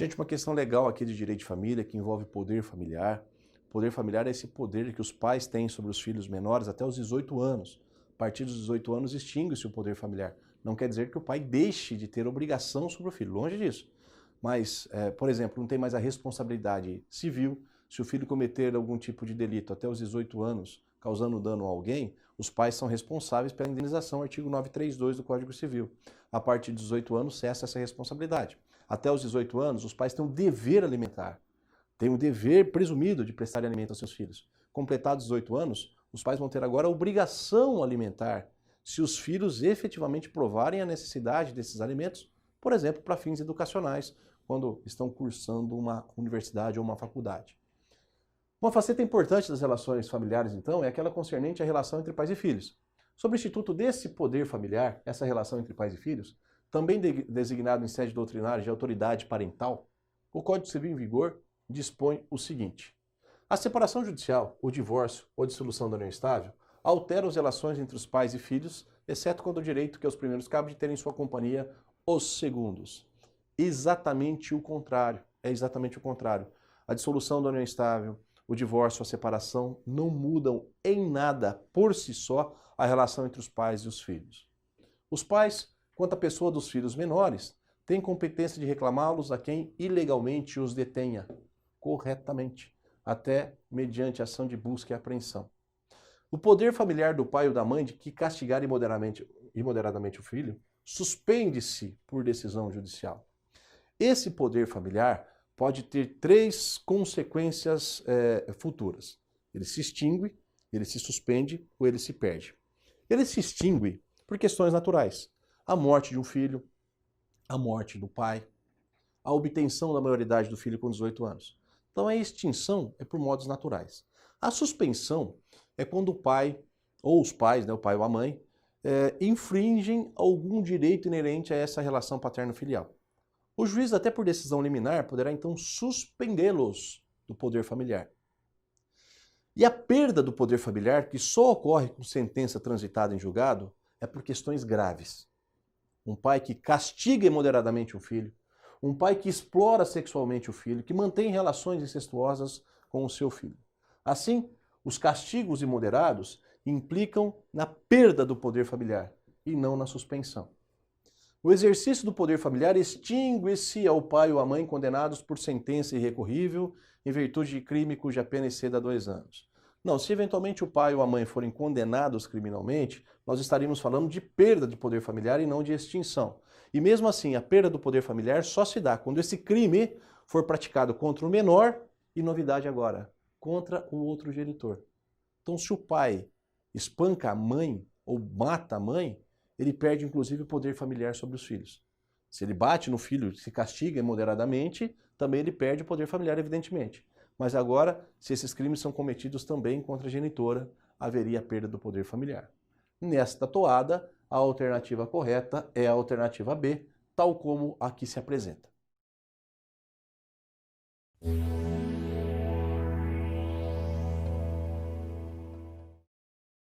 Gente, uma questão legal aqui de direito de família que envolve poder familiar. Poder familiar é esse poder que os pais têm sobre os filhos menores até os 18 anos. A partir dos 18 anos extingue-se o poder familiar. Não quer dizer que o pai deixe de ter obrigação sobre o filho, longe disso. Mas, por exemplo, não tem mais a responsabilidade civil. Se o filho cometer algum tipo de delito até os 18 anos, causando dano a alguém, os pais são responsáveis pela indenização, artigo 932 do Código Civil. A partir dos 18 anos cessa essa responsabilidade. Até os 18 anos, os pais têm um dever alimentar, têm um dever presumido de prestar alimento aos seus filhos. Completados os 18 anos, os pais vão ter agora a obrigação alimentar, se os filhos efetivamente provarem a necessidade desses alimentos, por exemplo, para fins educacionais, quando estão cursando uma universidade ou uma faculdade. Uma faceta importante das relações familiares, então, é aquela concernente à relação entre pais e filhos. Sob o instituto desse poder familiar, essa relação entre pais e filhos, também designado em sede doutrinária de autoridade parental, o Código Civil em vigor dispõe o seguinte: a separação judicial, o divórcio ou a dissolução da união estável altera as relações entre os pais e filhos, exceto quando o direito que aos primeiros cabe de ter em sua companhia os segundos. Exatamente o contrário. É exatamente o contrário. A dissolução da união estável, o divórcio, a separação não mudam em nada por si só a relação entre os pais e os filhos. Os pais, quanto à pessoa dos filhos menores, têm competência de reclamá-los a quem ilegalmente os detenha, corretamente, até mediante ação de busca e apreensão. O poder familiar do pai ou da mãe de que castigar imoderadamente o filho suspende-se por decisão judicial. Esse poder familiar pode ter três consequências futuras. Ele se extingue, ele se suspende ou ele se perde. Ele se extingue por questões naturais. A morte de um filho, a morte do pai, a obtenção da maioridade do filho com 18 anos. Então a extinção é por modos naturais. A suspensão é quando o pai, ou os pais, o pai ou a mãe, infringem algum direito inerente a essa relação paterno-filial. O juiz, até por decisão liminar, poderá então suspendê-los do poder familiar. E a perda do poder familiar, que só ocorre com sentença transitada em julgado, é por questões graves. Um pai que castiga imoderadamente um filho, um pai que explora sexualmente o filho, que mantém relações incestuosas com o seu filho. Assim, os castigos imoderados implicam na perda do poder familiar e não na suspensão. O exercício do poder familiar extingue-se ao pai ou à mãe condenados por sentença irrecorrível em virtude de crime cuja pena exceda 2 anos. Não, se eventualmente o pai ou a mãe forem condenados criminalmente, nós estaríamos falando de perda de poder familiar e não de extinção. E mesmo assim, a perda do poder familiar só se dá quando esse crime for praticado contra o menor e, novidade agora, contra o outro genitor. Então, se o pai espanca a mãe ou mata a mãe, ele perde inclusive o poder familiar sobre os filhos. Se ele bate no filho, se castiga imoderadamente, também ele perde o poder familiar, evidentemente. Mas agora, se esses crimes são cometidos também contra a genitora, haveria a perda do poder familiar. Nesta toada, a alternativa correta é a alternativa B, tal como aqui se apresenta.